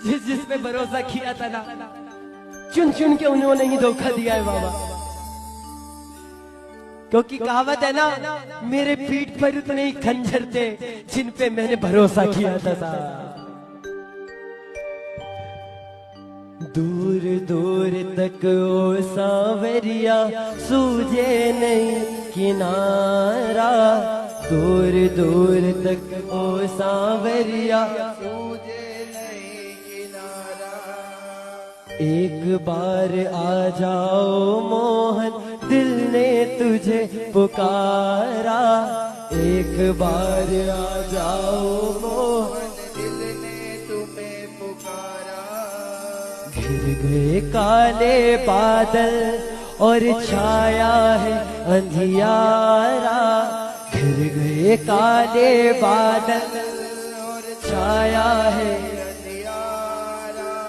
जिस पे भरोसा किया था ना, चुन चुन के उन्होंने ही धोखा दिया है बाबा। क्योंकि कहावत है ना, मेरे पीठ पर उतने ही खंजर थे जिन पे मैंने भरोसा किया था। दूर दूर तक ओ सांवरिया सूझे नहीं किनारा, दूर दूर तक ओ सांवरिया सूझे नहीं किनारा। एक बार आ जाओ मोहन, दिल ने तुझे पुकारा। एक बार आ जाओ मोहन, दिल ने तुम्हें पुकारा। घिर गए काले बादल और छाया है अंधियारा। घिर गए काले बादल और छाया है